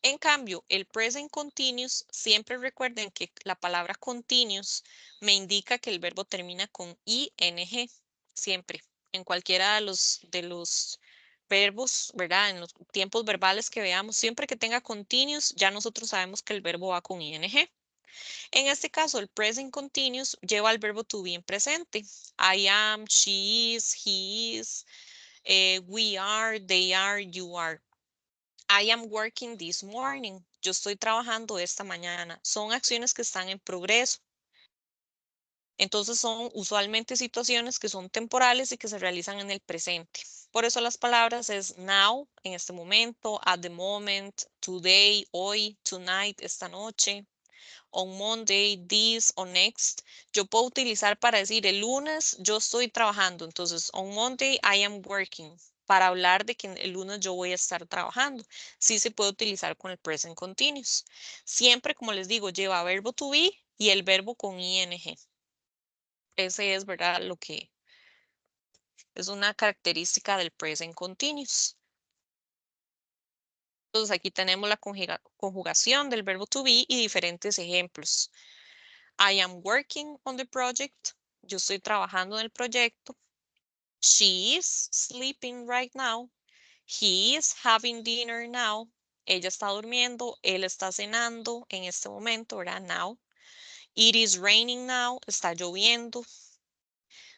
En cambio, el present continuous, siempre recuerden que la palabra continuous me indica que el verbo termina con ing, siempre, en cualquiera de los verbos, ¿verdad? En los tiempos verbales que veamos, siempre que tenga continuous, ya nosotros sabemos que el verbo va con ing. En este caso, el present continuous lleva el verbo to be en presente. I am, she is, he is, we are, they are, you are. I am working this morning. Yo estoy trabajando esta mañana. Son acciones que están en progreso. Entonces son usualmente situaciones que son temporales y que se realizan en el presente. Por eso las palabras es now, en este momento, at the moment, today, hoy, tonight, esta noche, on Monday, this o next. Yo puedo utilizar para decir el lunes yo estoy trabajando. Entonces, on Monday I am working. Para hablar de que el lunes yo voy a estar trabajando. Sí se puede utilizar con el present continuous. Siempre, como les digo, lleva verbo to be y el verbo con ing. Ese es, ¿verdad? Lo que es una característica del present continuous. Entonces aquí tenemos la conjugación del verbo to be y diferentes ejemplos. I am working on the project. Yo estoy trabajando en el proyecto. She is sleeping right now. He is having dinner now. Ella está durmiendo. Él está cenando en este momento, ¿verdad? Now. It is raining now. Está lloviendo.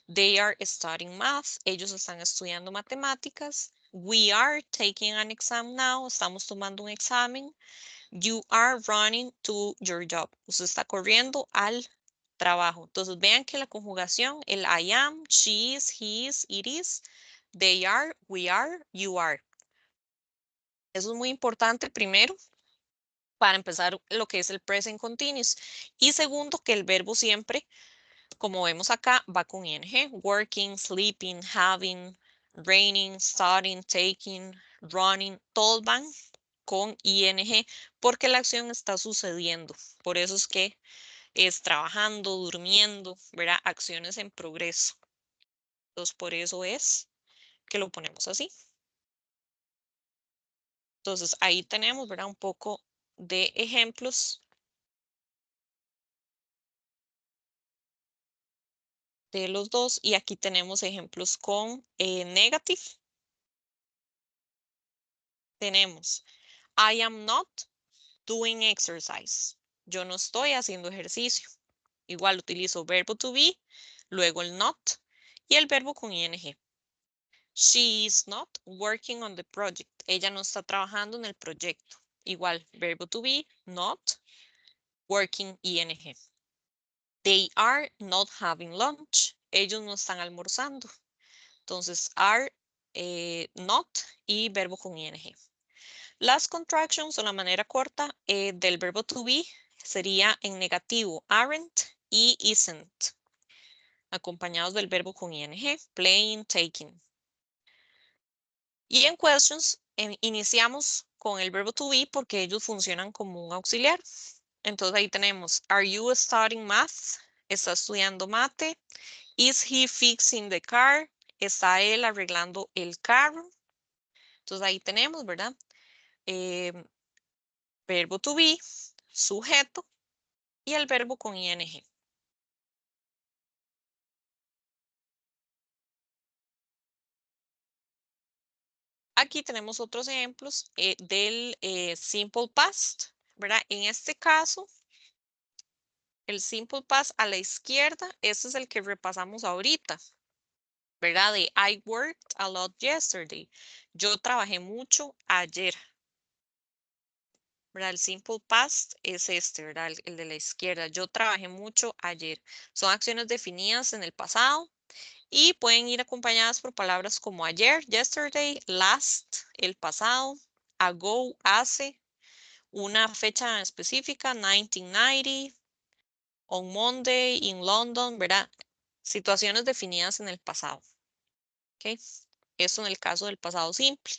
They are studying math. Ellos están estudiando matemáticas. We are taking an exam now. Estamos tomando un examen. You are running to your job. Usted está corriendo al trabajo. Entonces vean que la conjugación, el I am, she is, he is, it is, they are, we are, you are. Eso es muy importante primero para empezar lo que es el present continuous. Y segundo, que el verbo siempre, como vemos acá, va con ing. Working, sleeping, having, raining, starting, taking, running, todos van con ing porque la acción está sucediendo. Por eso es que es trabajando, durmiendo, ¿verdad? Acciones en progreso. Entonces, por eso es que lo ponemos así. Entonces, ahí tenemos, ¿verdad? Un poco de ejemplos de los dos. Y aquí tenemos ejemplos con negative. Tenemos, I am not doing exercise. Yo no estoy haciendo ejercicio. Igual utilizo verbo to be, luego el not y el verbo con ing. She is not working on the project. Ella no está trabajando en el proyecto. Igual, verbo to be, not, working, ing. They are not having lunch. Ellos no están almorzando. Entonces, are, not y verbo con ing. Las contractions o la manera corta del verbo to be sería en negativo, aren't y isn't, acompañados del verbo con ing, playing, taking. Y en questions iniciamos con el verbo to be porque ellos funcionan como un auxiliar. Entonces ahí tenemos, are you studying math? ¿Está estudiando mate? Is he fixing the car? ¿Está él arreglando el carro? Entonces ahí tenemos, ¿verdad? Verbo to be, sujeto y el verbo con ing. Aquí tenemos otros ejemplos del simple past, ¿verdad? En este caso, el simple past a la izquierda, este es el que repasamos ahorita, ¿verdad? De I worked a lot yesterday. Yo trabajé mucho ayer. ¿Verdad? El simple past es este, ¿verdad? El de la izquierda. Yo trabajé mucho ayer. Son acciones definidas en el pasado y pueden ir acompañadas por palabras como ayer, yesterday, last, el pasado, ago, hace, una fecha específica, 1990, on Monday, in London, ¿verdad? Situaciones definidas en el pasado. ¿Ok? Eso en el caso del pasado simple.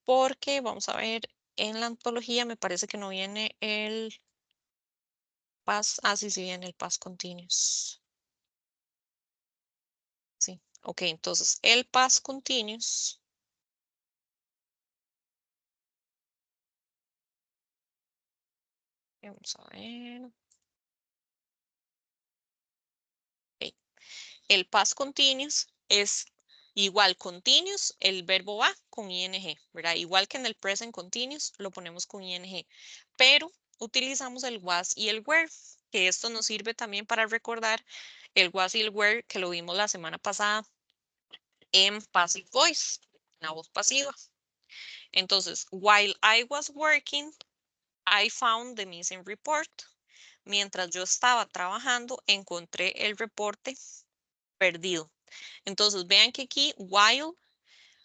Porque, vamos a ver, en la antología me parece que no viene el past. Ah, sí, sí viene el past continuous. Sí, ok, entonces el past continuous. Vamos a ver. Okay. El past continuous es igual continuous, el verbo va con ing, ¿verdad? Igual que en el present continuous lo ponemos con ing, pero utilizamos el was y el were, que esto nos sirve también para recordar el was y el were que lo vimos la semana pasada en passive voice, la voz pasiva. Entonces, while I was working, I found the missing report. Mientras yo estaba trabajando, encontré el reporte perdido. Entonces, vean que aquí, while,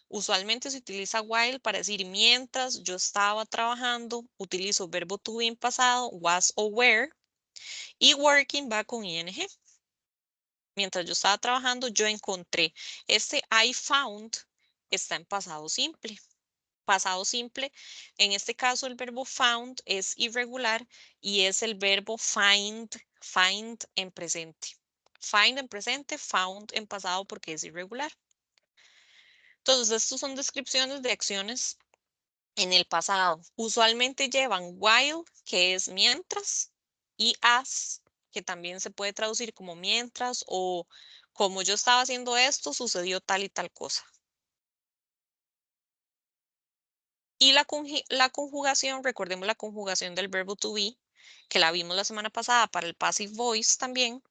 usualmente se utiliza while para decir mientras yo estaba trabajando, utilizo verbo to be en pasado, was o were, y working va con ing. Mientras yo estaba trabajando, yo encontré. Este I found está en pasado simple. Pasado simple, en este caso el verbo found es irregular y es el verbo find en presente. Find en presente, found en pasado porque es irregular. Entonces, estos son descripciones de acciones en el pasado. Usualmente llevan while, que es mientras, y as, que también se puede traducir como mientras o como yo estaba haciendo esto, sucedió tal y tal cosa. Y la conjugación, recordemos la conjugación del verbo to be, que la vimos la semana pasada para el passive voice también,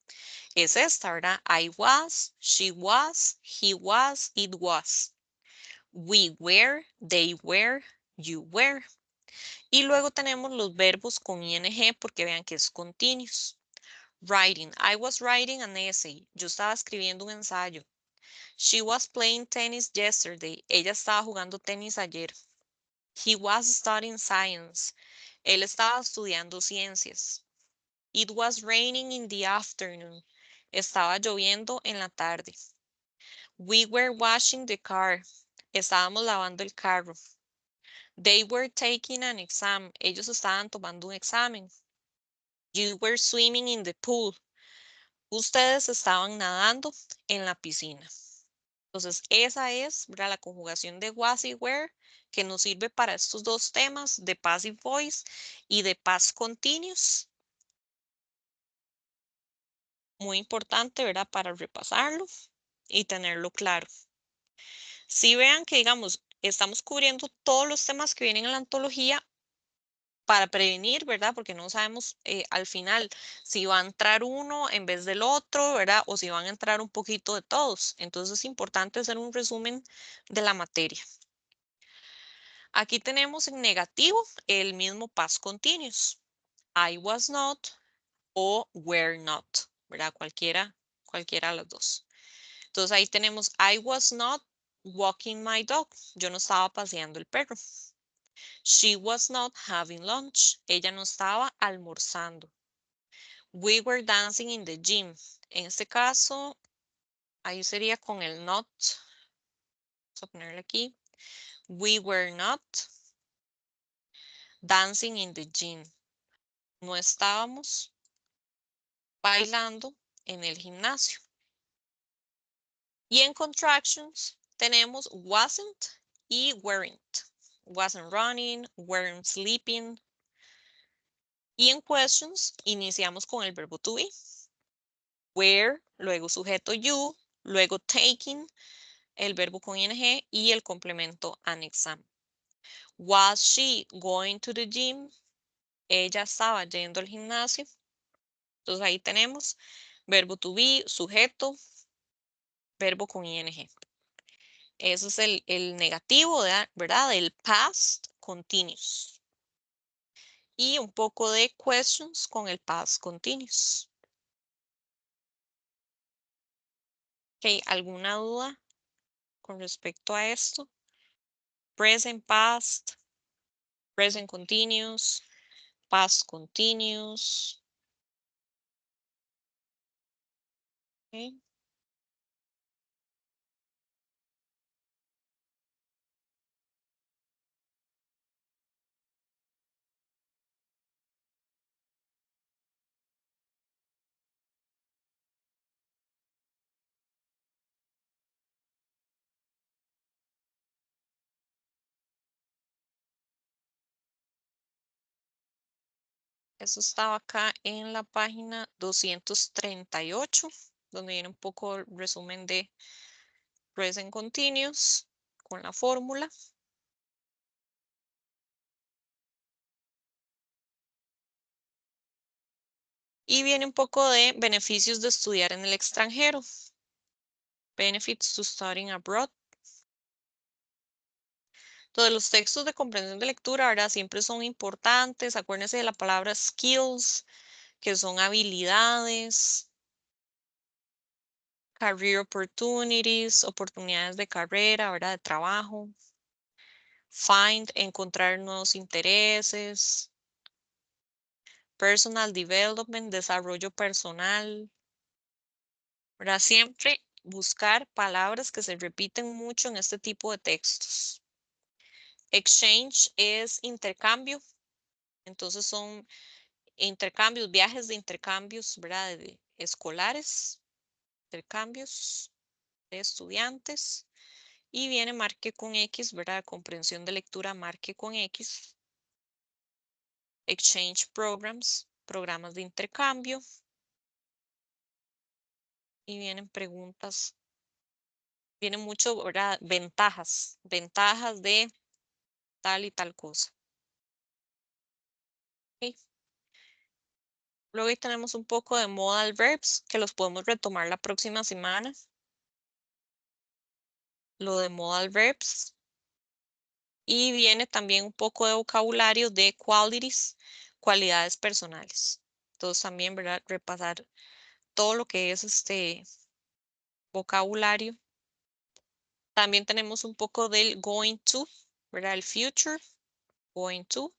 es esta, ¿verdad? I was, she was, he was, it was. We were, they were, you were. Y luego tenemos los verbos con ing porque vean que es continuous. Writing, I was writing an essay. Yo estaba escribiendo un ensayo. She was playing tennis yesterday. Ella estaba jugando tenis ayer. He was studying science. Él estaba estudiando ciencias. It was raining in the afternoon. Estaba lloviendo en la tarde. We were washing the car. Estábamos lavando el carro. They were taking an exam. Ellos estaban tomando un examen. You were swimming in the pool. Ustedes estaban nadando en la piscina. Entonces, esa es, ¿verdad?, la conjugación de was y were que nos sirve para estos dos temas de passive voice y de past continuous. Muy importante, ¿verdad?, para repasarlo y tenerlo claro. Si vean que, digamos, estamos cubriendo todos los temas que vienen en la antología para prevenir, ¿verdad? Porque no sabemos al final si va a entrar uno en vez del otro, ¿verdad? O si van a entrar un poquito de todos. Entonces es importante hacer un resumen de la materia. Aquí tenemos en negativo el mismo past continuous. I was not o were not, ¿verdad? Cualquiera de las dos. Entonces ahí tenemos I was not walking my dog. Yo no estaba paseando el perro. She was not having lunch. Ella no estaba almorzando. We were dancing in the gym. En este caso, ahí sería con el not. Vamos a ponerle aquí. We were not dancing in the gym. No estábamos bailando en el gimnasio. Y en contractions tenemos wasn't y weren't. Wasn't running, weren't sleeping. Y en questions iniciamos con el verbo to be. Were, luego sujeto you, luego taking, el verbo con ing y el complemento an exam. Was she going to the gym? Ella estaba yendo al gimnasio. Entonces ahí tenemos verbo to be, sujeto, verbo con ing. Eso es el negativo, ¿verdad? Del past continuous. Y un poco de questions con el past continuous. Ok, ¿alguna duda con respecto a esto? Present, past, present continuous, past continuous. Okay. Eso estaba acá en la página 238, donde viene un poco el resumen de present continuous con la fórmula. Y viene un poco de beneficios de estudiar en el extranjero. Benefits to studying abroad. Entonces, los textos de comprensión de lectura, ¿verdad? Siempre son importantes. Acuérdense de la palabra skills, que son habilidades. Career opportunities, oportunidades de carrera, ¿verdad? De trabajo. Find, encontrar nuevos intereses. Personal development, desarrollo personal. ¿Verdad? Siempre buscar palabras que se repiten mucho en este tipo de textos. Exchange es intercambio. Entonces son intercambios, viajes de intercambios, ¿verdad? De escolares, intercambios de estudiantes. Y viene marque con X, ¿verdad? Comprensión de lectura, marque con X. Exchange programs, programas de intercambio. Y vienen preguntas. Vienen mucho, ¿verdad? Ventajas de tal y tal cosa. Okay. Luego ahí tenemos un poco de modal verbs que los podemos retomar la próxima semana. Lo de modal verbs. Y viene también un poco de vocabulario de qualities, cualidades personales. Entonces también, ¿verdad? Repasar todo lo que es este vocabulario. También tenemos un poco del going to, ¿verdad? El future, going to.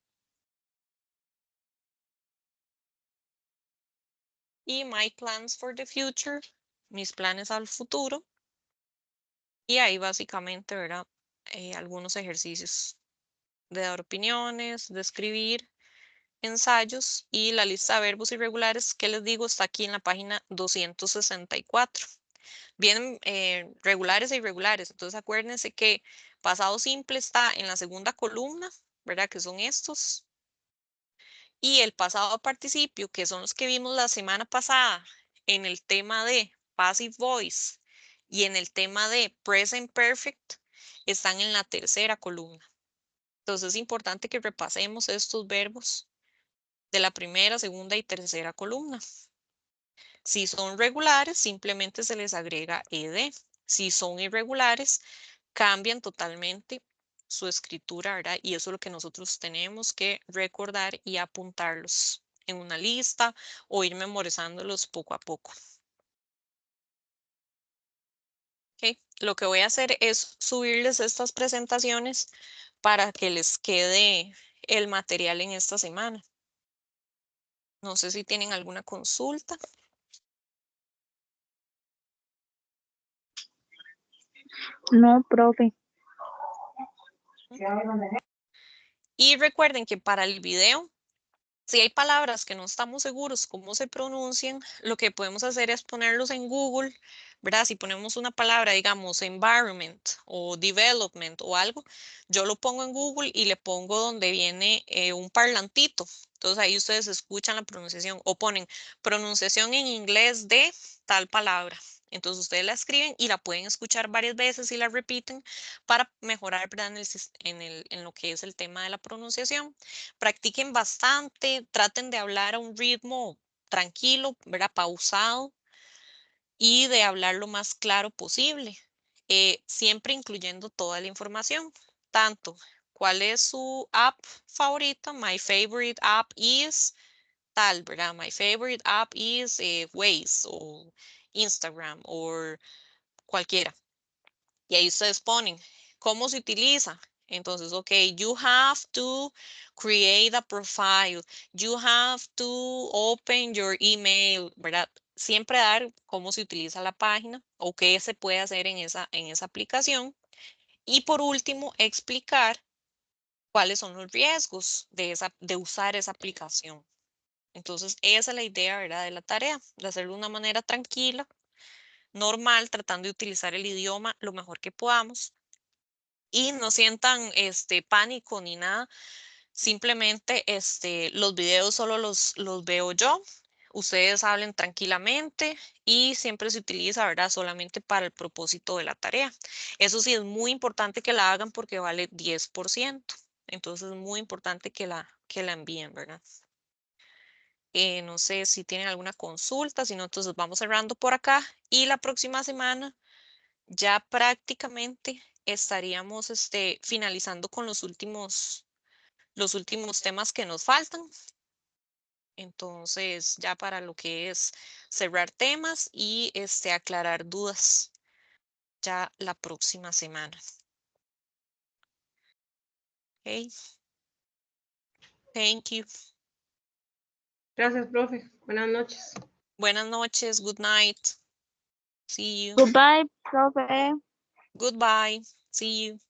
Y my plans for the future, mis planes al futuro. Y ahí básicamente, ¿verdad? Algunos ejercicios de dar opiniones, de escribir ensayos y la lista de verbos irregulares que les digo está aquí en la página 264. Vienen regulares e irregulares, entonces acuérdense que pasado simple está en la segunda columna, ¿verdad? Que son estos. Y el pasado participio, que son los que vimos la semana pasada en el tema de passive voice y en el tema de present perfect, están en la tercera columna. Entonces es importante que repasemos estos verbos de la primera, segunda y tercera columna. Si son regulares, simplemente se les agrega ed. Si son irregulares, cambian totalmente su escritura, ¿verdad? Y eso es lo que nosotros tenemos que recordar y apuntarlos en una lista o ir memorizándolos poco a poco. Okay. Lo que voy a hacer es subirles estas presentaciones para que les quede el material en esta semana. No sé si tienen alguna consulta. No, profe. Y recuerden que para el video, si hay palabras que no estamos seguros cómo se pronuncian, lo que podemos hacer es ponerlos en Google, ¿verdad? Si ponemos una palabra, digamos, environment o development o algo, yo lo pongo en Google y le pongo donde viene un parlantito. Entonces ahí ustedes escuchan la pronunciación o ponen pronunciación en inglés de tal palabra. Entonces ustedes la escriben y la pueden escuchar varias veces y la repiten para mejorar, ¿verdad? En lo que es el tema de la pronunciación. Practiquen bastante, traten de hablar a un ritmo tranquilo, ¿verdad? Pausado y de hablar lo más claro posible, siempre incluyendo toda la información, tanto cuál es su app favorita, my favorite app is tal, ¿verdad? My favorite app is Waze o Instagram o cualquiera. Y ahí ustedes ponen cómo se utiliza. Entonces, ok, you have to create a profile. You have to open your email, ¿verdad? Siempre dar cómo se utiliza la página o qué se puede hacer en esa aplicación. Y por último, explicar cuáles son los riesgos de usar esa aplicación. Entonces, esa es la idea, ¿verdad? De la tarea, de hacerlo de una manera tranquila, normal, tratando de utilizar el idioma lo mejor que podamos. Y no sientan pánico ni nada. Simplemente los videos solo los veo yo. Ustedes hablen tranquilamente y siempre se utiliza, ¿verdad? Solamente para el propósito de la tarea. Eso sí, es muy importante que la hagan porque vale 10%. Entonces es muy importante que la envíen, ¿verdad? No sé si tienen alguna consulta, si no, entonces vamos cerrando por acá. Y la próxima semana ya prácticamente estaríamos finalizando con los últimos temas que nos faltan. Entonces, ya para lo que es cerrar temas y aclarar dudas ya la próxima semana. Okay. Thank you. Gracias, profe. Buenas noches. Buenas noches. Good night. See you. Goodbye, profe. Goodbye. See you.